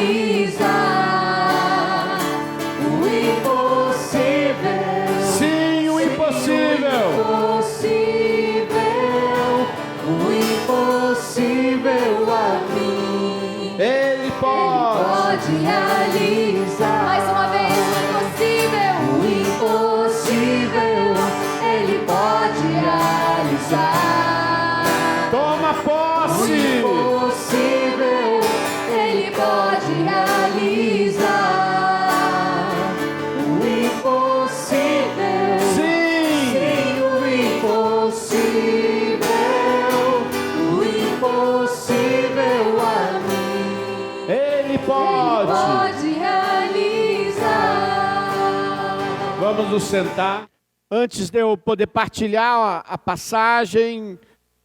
realizar o impossível. Sim, o impossível. O impossível a mim. Ele pode realizar. Mais uma vez, o impossível. Ele pode realizar. Toma posse. O impossível. Ele pode realizar. O impossível. Sim. Sim, o impossível. O impossível a mim. Ele pode. Pode realizar. Vamos nos sentar. Antes de eu poder partilhar a passagem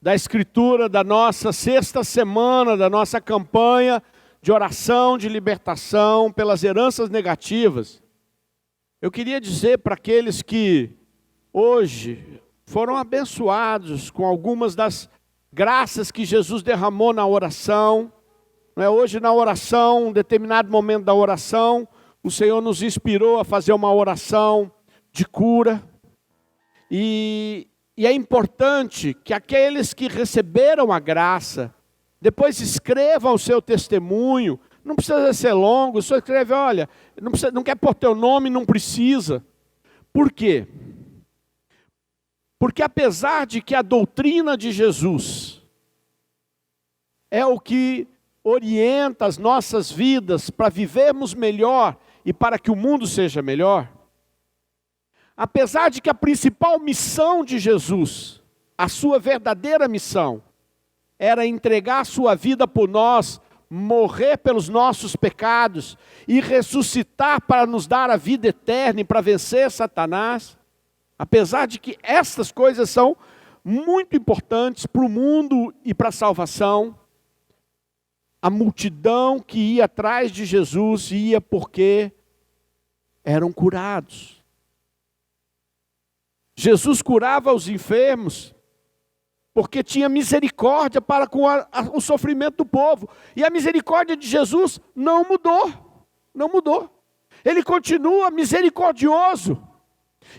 da Escritura da nossa sexta semana, da nossa campanha de oração, de libertação pelas heranças negativas, eu queria dizer para aqueles que hoje foram abençoados com algumas das graças que Jesus derramou na oração. Hoje na oração, um determinado momento da oração, o Senhor nos inspirou a fazer uma oração de cura. E é importante que aqueles que receberam a graça, depois escrevam o seu testemunho. Não precisa ser longo, só escreve, olha, não quer pôr teu nome, não precisa. Por quê? Porque apesar de que a doutrina de Jesus é o que orienta as nossas vidas para vivermos melhor e para que o mundo seja melhor, apesar de que a principal missão de Jesus, a sua verdadeira missão, era entregar a sua vida por nós, morrer pelos nossos pecados e ressuscitar para nos dar a vida eterna e para vencer Satanás, apesar de que essas coisas são muito importantes para o mundo e para a salvação, a multidão que ia atrás de Jesus ia porque eram curados. Jesus curava os enfermos porque tinha misericórdia para com o sofrimento do povo. E a misericórdia de Jesus não mudou. Não mudou. Ele continua misericordioso.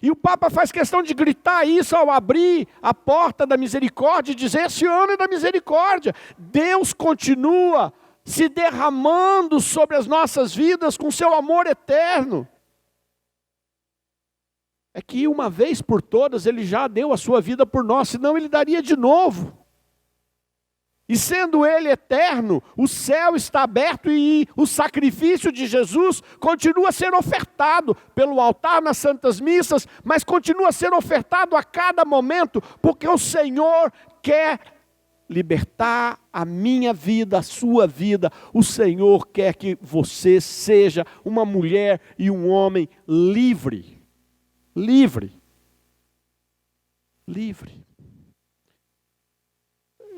E o Papa faz questão de gritar isso ao abrir a porta da misericórdia e dizer: esse ano é da misericórdia. Deus continua se derramando sobre as nossas vidas com seu amor eterno. É que uma vez por todas Ele já deu a sua vida por nós, senão Ele daria de novo. E sendo Ele eterno, o céu está aberto e o sacrifício de Jesus continua a ser ofertado pelo altar nas santas missas, mas continua a ser ofertado a cada momento, porque o Senhor quer libertar a minha vida, a sua vida. O Senhor quer que você seja uma mulher e um homem livre. Livre. Livre.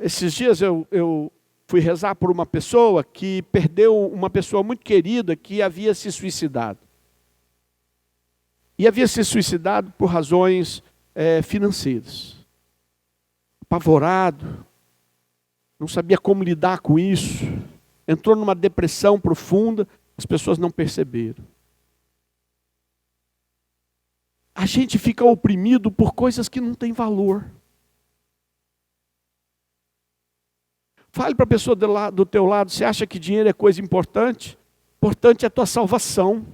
Esses dias eu fui rezar por uma pessoa que perdeu uma pessoa muito querida que havia se suicidado. E havia se suicidado por razões financeiras. Apavorado, não sabia como lidar com isso, entrou numa depressão profunda, as pessoas não perceberam. A gente fica oprimido por coisas que não têm valor. Fale para a pessoa do teu lado, você acha que dinheiro é coisa importante? Importante é a tua salvação.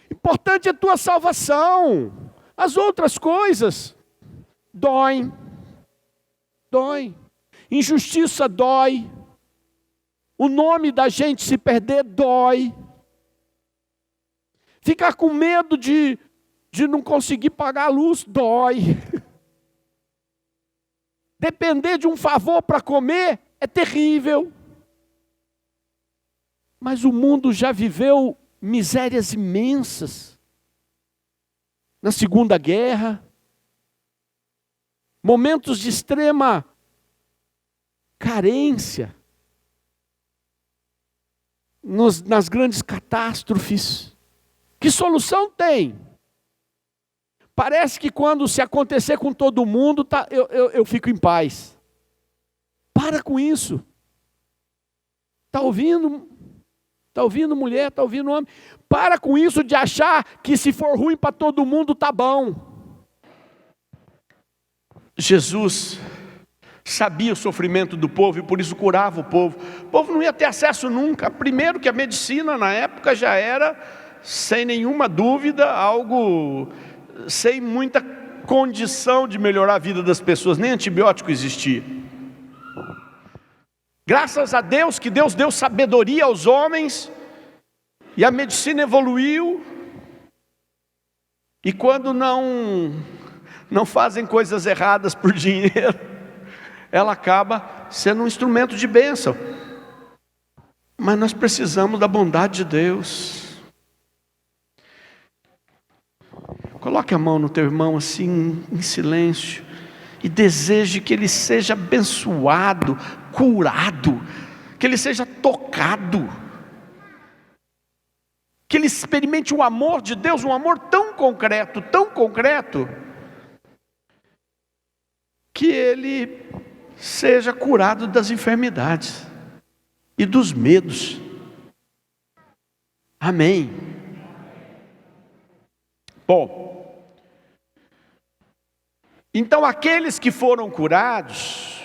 Importante é a tua salvação. As outras coisas doem. Dói. Injustiça dói. O nome da gente se perder dói. Ficar com medo de não conseguir pagar a luz dói. Depender de um favor para comer é terrível. Mas o mundo já viveu misérias imensas. Na Segunda Guerra, momentos de extrema carência, nas grandes catástrofes. Que solução tem? Parece que quando se acontecer com todo mundo, eu fico em paz. Para com isso. Está ouvindo? Está ouvindo mulher? Está ouvindo homem? Para com isso de achar que se for ruim para todo mundo, está bom. Jesus sabia o sofrimento do povo e por isso curava o povo. O povo não ia ter acesso nunca. Primeiro que a medicina na época já era, sem nenhuma dúvida, algo sem muita condição de melhorar a vida das pessoas. Nem antibiótico existia. Graças a Deus que Deus deu sabedoria aos homens e a medicina evoluiu. E quando não fazem coisas erradas por dinheiro, ela acaba sendo um instrumento de bênção. Mas nós precisamos da bondade de Deus. Coloque a mão no teu irmão assim, em silêncio, e deseje que ele seja abençoado, curado, que ele seja tocado, que ele experimente o amor de Deus, um amor tão concreto, que ele seja curado das enfermidades e dos medos. Amém. Bom, então aqueles que foram curados,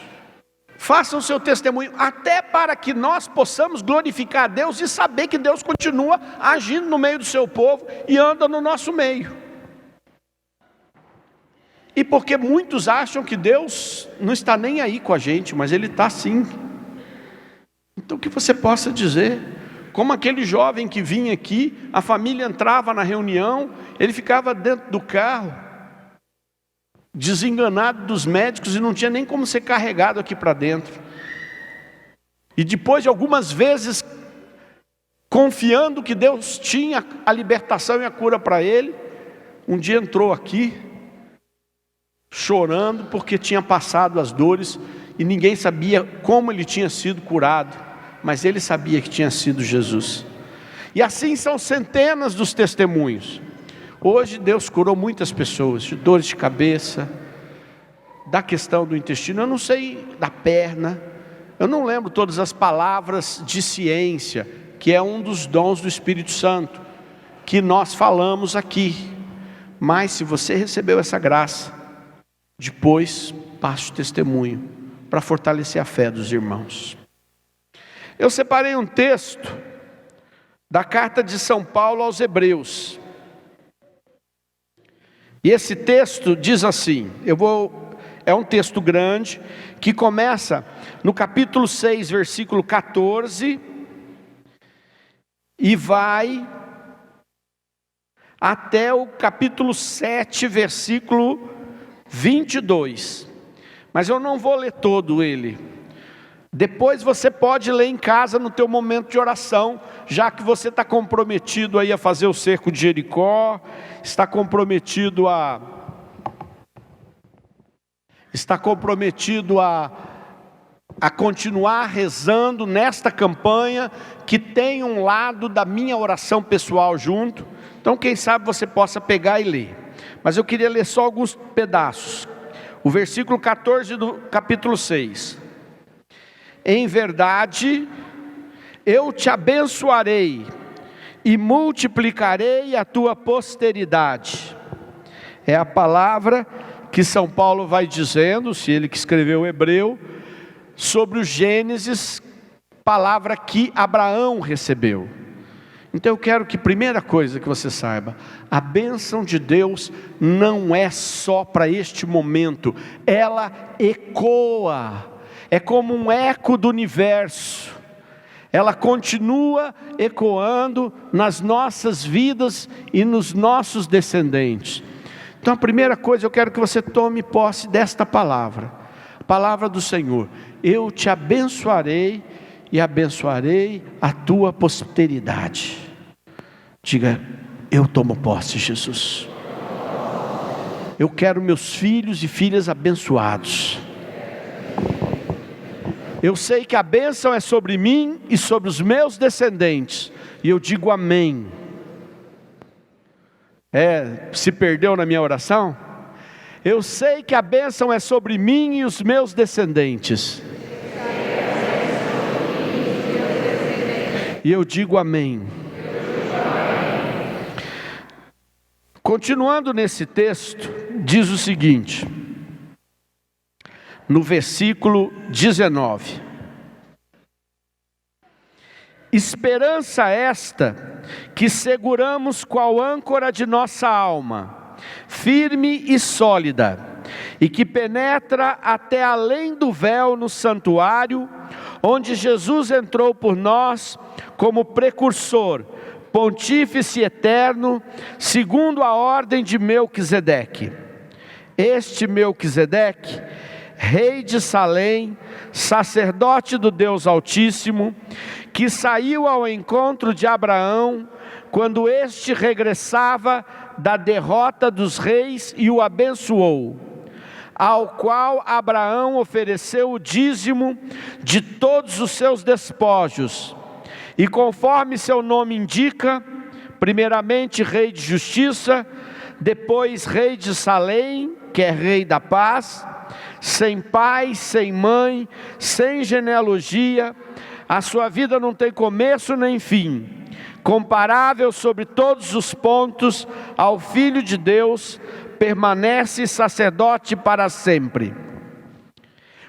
façam seu testemunho, até para que nós possamos glorificar a Deus e saber que Deus continua agindo no meio do seu povo e anda no nosso meio. E porque muitos acham que Deus não está nem aí com a gente, mas Ele está sim. Então que você possa dizer, como aquele jovem que vinha aqui, a família entrava na reunião, ele ficava dentro do carro, desenganado dos médicos e não tinha nem como ser carregado aqui para dentro. E depois de algumas vezes, confiando que Deus tinha a libertação e a cura para ele, um dia entrou aqui, chorando porque tinha passado as dores e ninguém sabia como ele tinha sido curado, mas ele sabia que tinha sido Jesus. E assim são centenas dos testemunhos. Hoje Deus curou muitas pessoas de dores de cabeça, da questão do intestino, eu não sei, da perna, eu não lembro todas as palavras de ciência, que é um dos dons do Espírito Santo, que nós falamos aqui. Mas se você recebeu essa graça, depois passe o testemunho, para fortalecer a fé dos irmãos. Eu separei um texto da carta de São Paulo aos Hebreus. E esse texto diz assim, é um texto grande, que começa no capítulo 6, versículo 14, e vai até o capítulo 7, versículo 22. Mas eu não vou ler todo ele. Depois você pode ler em casa no teu momento de oração, já que você está comprometido aí a fazer o cerco de Jericó, está comprometido a continuar rezando nesta campanha, que tem um lado da minha oração pessoal junto. Então quem sabe você possa pegar e ler. Mas eu queria ler só alguns pedaços. O versículo 14 do capítulo 6. Em verdade, eu te abençoarei e multiplicarei a tua posteridade. É a palavra que São Paulo vai dizendo, se ele que escreveu o Hebreu, sobre o Gênesis, palavra que Abraão recebeu. Então eu quero que, primeira coisa que você saiba, a bênção de Deus não é só para este momento, ela ecoa, é como um eco do universo, ela continua ecoando nas nossas vidas e nos nossos descendentes. Então a primeira coisa, eu quero que você tome posse desta palavra, a palavra do Senhor: eu te abençoarei e abençoarei a tua posteridade. Diga: eu tomo posse, Jesus. Eu quero meus filhos e filhas abençoados. Eu sei que a bênção é sobre mim e sobre os meus descendentes, e eu digo amém. Se perdeu na minha oração? Eu sei que a bênção é sobre mim e os meus descendentes. E eu digo amém. Continuando nesse texto, diz o seguinte, no versículo 19: esperança esta que seguramos qual âncora de nossa alma, firme e sólida, e que penetra até além do véu no santuário, onde Jesus entrou por nós como precursor, pontífice eterno, segundo a ordem de Melquisedeque. Este Melquisedeque, rei de Salém, sacerdote do Deus Altíssimo, que saiu ao encontro de Abraão, quando este regressava da derrota dos reis e o abençoou, ao qual Abraão ofereceu o dízimo de todos os seus despojos, e conforme seu nome indica, primeiramente rei de justiça, depois rei de Salém, que é rei da paz, sem pai, sem mãe, sem genealogia, a sua vida não tem começo nem fim, comparável sobre todos os pontos ao Filho de Deus, permanece sacerdote para sempre.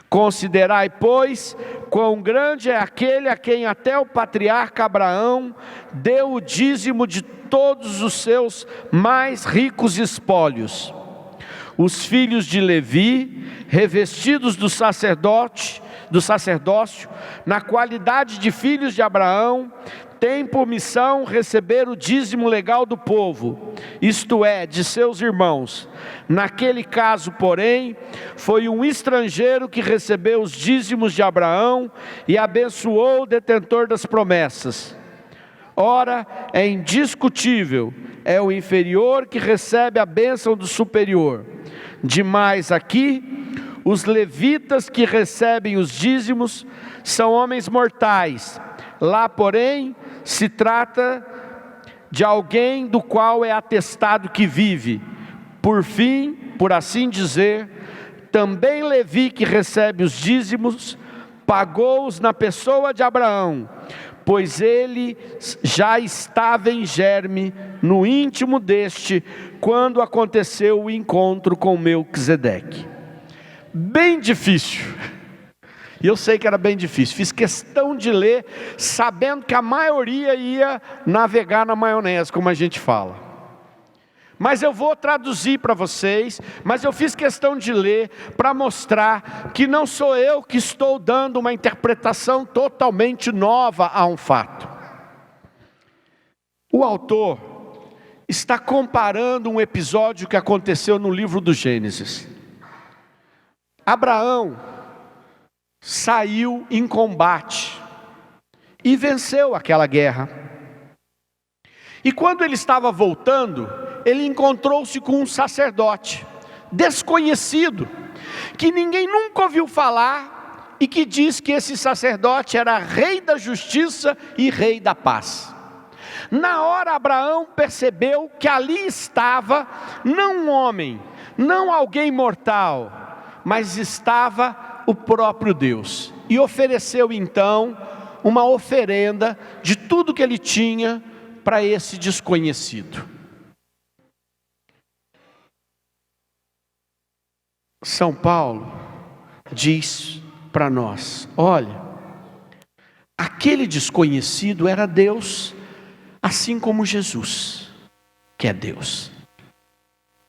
Considerai, pois, quão grande é aquele a quem até o patriarca Abraão deu o dízimo de todos os seus mais ricos espólios. Os filhos de Levi, revestidos do sacerdócio, na qualidade de filhos de Abraão, têm por missão receber o dízimo legal do povo, isto é, de seus irmãos. Naquele caso, porém, foi um estrangeiro que recebeu os dízimos de Abraão e abençoou o detentor das promessas. Ora, é indiscutível, é o inferior que recebe a bênção do superior. Demais aqui, os levitas que recebem os dízimos são homens mortais. Lá, porém, se trata de alguém do qual é atestado que vive. Por fim, por assim dizer, também Levi, que recebe os dízimos, pagou-os na pessoa de Abraão, pois ele já estava em germe no íntimo deste, quando aconteceu o encontro com Melquisedeque. Bem difícil. E eu sei que era bem difícil, fiz questão de ler, sabendo que a maioria ia navegar na maionese, como a gente fala. Mas eu vou traduzir para vocês, mas eu fiz questão de ler para mostrar que não sou eu que estou dando uma interpretação totalmente nova a um fato. O autor está comparando um episódio que aconteceu no livro do Gênesis. Abraão saiu em combate e venceu aquela guerra. E quando ele estava voltando, ele encontrou-se com um sacerdote desconhecido, que ninguém nunca ouviu falar, e que diz que esse sacerdote era rei da justiça e rei da paz. Na hora Abraão percebeu que ali estava não um homem, não alguém mortal, mas estava o próprio Deus, e ofereceu então uma oferenda de tudo que ele tinha para esse desconhecido. São Paulo diz para nós: olha, aquele desconhecido era Deus, assim como Jesus, que é Deus.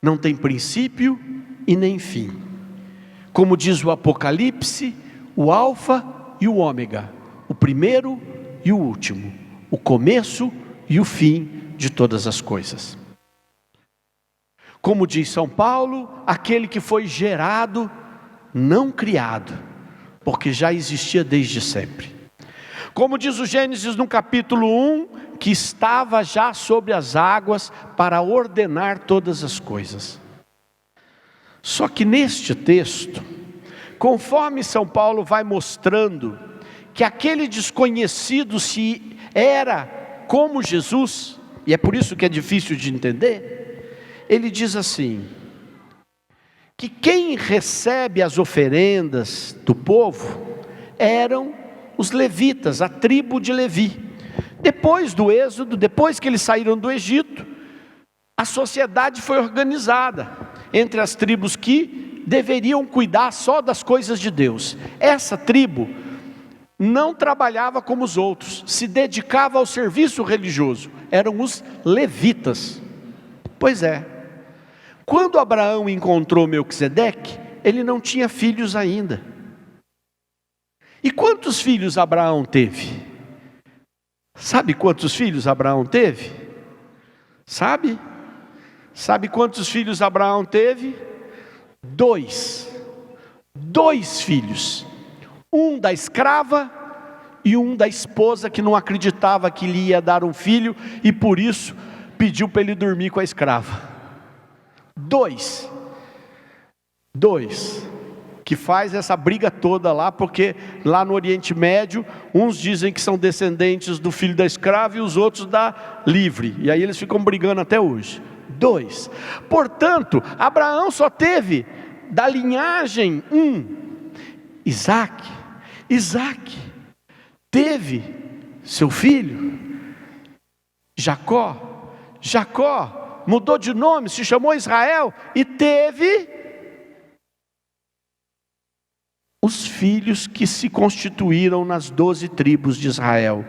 Não tem princípio e nem fim. Como diz o Apocalipse, o Alfa e o Ômega, o primeiro e o último, o começo e o fim de todas as coisas. Como diz São Paulo, aquele que foi gerado, não criado, porque já existia desde sempre. Como diz o Gênesis no capítulo 1, que estava já sobre as águas para ordenar todas as coisas. Só que neste texto, conforme São Paulo vai mostrando que aquele desconhecido se era como Jesus, e é por isso que é difícil de entender, ele diz assim, que quem recebe as oferendas do povo eram os levitas, a tribo de Levi. Depois do êxodo, depois que eles saíram do Egito, a sociedade foi organizada entre as tribos que deveriam cuidar só das coisas de Deus. Essa tribo não trabalhava como os outros, se dedicava ao serviço religioso, eram os levitas. Pois é, quando Abraão encontrou Melquisedeque, ele não tinha filhos ainda. E quantos filhos Abraão teve? Sabe quantos filhos Abraão teve? Sabe? Sabe quantos filhos Abraão teve? 2 filhos. Um da escrava e um da esposa que não acreditava que lhe ia dar um filho e por isso pediu para ele dormir com a escrava. 2 que faz essa briga toda lá, porque lá no Oriente Médio, uns dizem que são descendentes do filho da escrava e os outros da livre, e aí eles ficam brigando até hoje. 2. Portanto, Abraão só teve da linhagem Isaac. Isaac teve seu filho Jacó. Jacó mudou de nome, se chamou Israel e teve os filhos que se constituíram nas 12 tribos de Israel,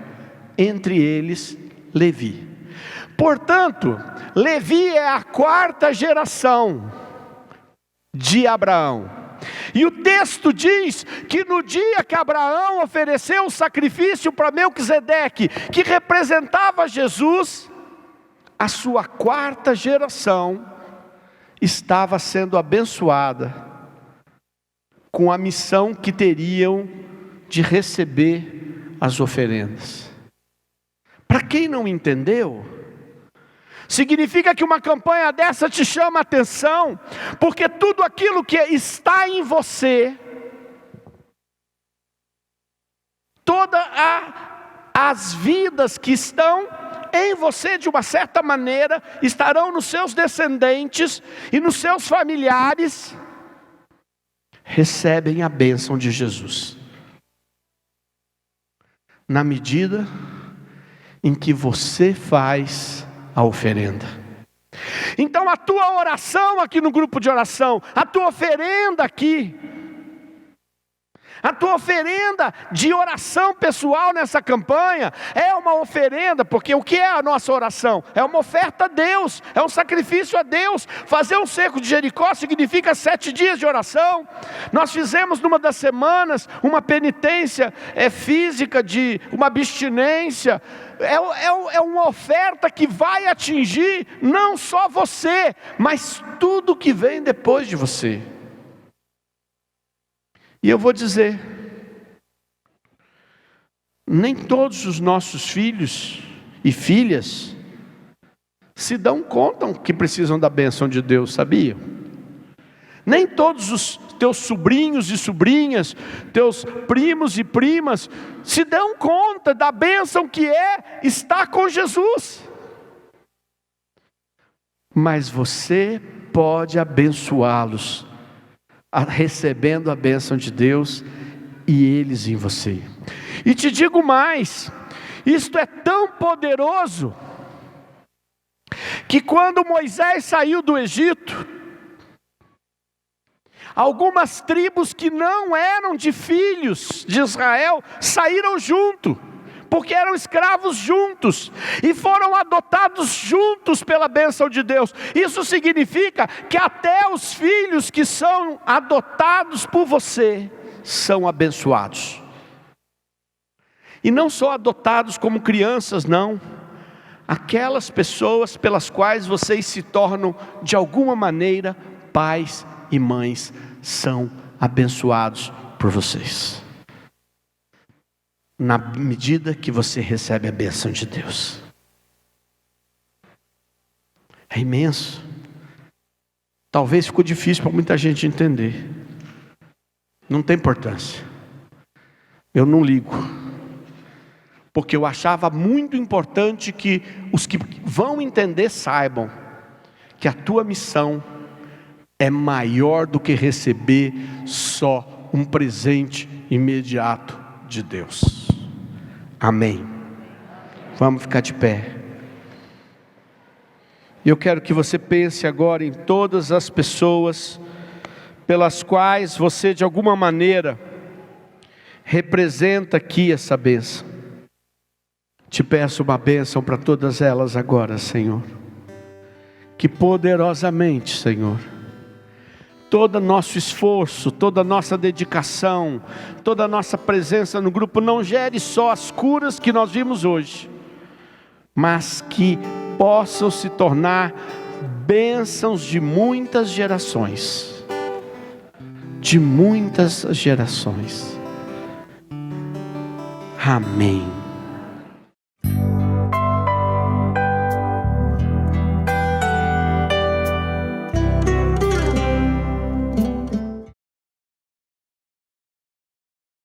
entre eles Levi. Portanto, Levi é a 4ª geração de Abraão. E o texto diz que no dia que Abraão ofereceu o sacrifício para Melquisedeque, que representava Jesus, a sua 4ª geração estava sendo abençoada com a missão que teriam de receber as oferendas. Para quem não entendeu, significa que uma campanha dessa te chama a atenção, porque tudo aquilo que está em você, todas as vidas que estão em você de uma certa maneira, estarão nos seus descendentes e nos seus familiares, recebem a bênção de Jesus, na medida em que você faz a oferenda. Então a tua oração aqui no grupo de oração, a tua oferenda aqui, a tua oferenda de oração pessoal nessa campanha, é uma oferenda, porque o que é a nossa oração? É uma oferta a Deus, é um sacrifício a Deus. Fazer um cerco de Jericó significa 7 dias de oração. Nós fizemos numa das semanas uma penitência física de uma abstinência. É uma oferta que vai atingir não só você, mas tudo que vem depois de você. E eu vou dizer, nem todos os nossos filhos e filhas se dão conta que precisam da bênção de Deus, sabia? Nem todos os teus sobrinhos e sobrinhas, teus primos e primas, se dão conta da bênção que é estar com Jesus. Mas você pode abençoá-los, recebendo a bênção de Deus e eles em você. E te digo mais, isto é tão poderoso, que quando Moisés saiu do Egito, algumas tribos que não eram de filhos de Israel, saíram junto, porque eram escravos juntos, e foram adotados juntos pela bênção de Deus. Isso significa que até os filhos que são adotados por você, são abençoados. E não só adotados como crianças, não. Aquelas pessoas pelas quais vocês se tornam, de alguma maneira, pais e mães, são abençoados por vocês, na medida que você recebe a bênção de Deus. É imenso. Talvez ficou difícil para muita gente entender. Não tem importância. Eu não ligo, porque eu achava muito importante que os que vão entender saibam que a tua missão é maior do que receber só um presente imediato de Deus. Amém. Vamos ficar de pé. E eu quero que você pense agora em todas as pessoas pelas quais você de alguma maneira representa aqui essa bênção. Te peço uma bênção para todas elas agora, Senhor. Que poderosamente, Senhor, todo nosso esforço, toda nossa dedicação, toda a nossa presença no grupo não gere só as curas que nós vimos hoje, mas que possam se tornar bênçãos de muitas gerações. De muitas gerações. Amém.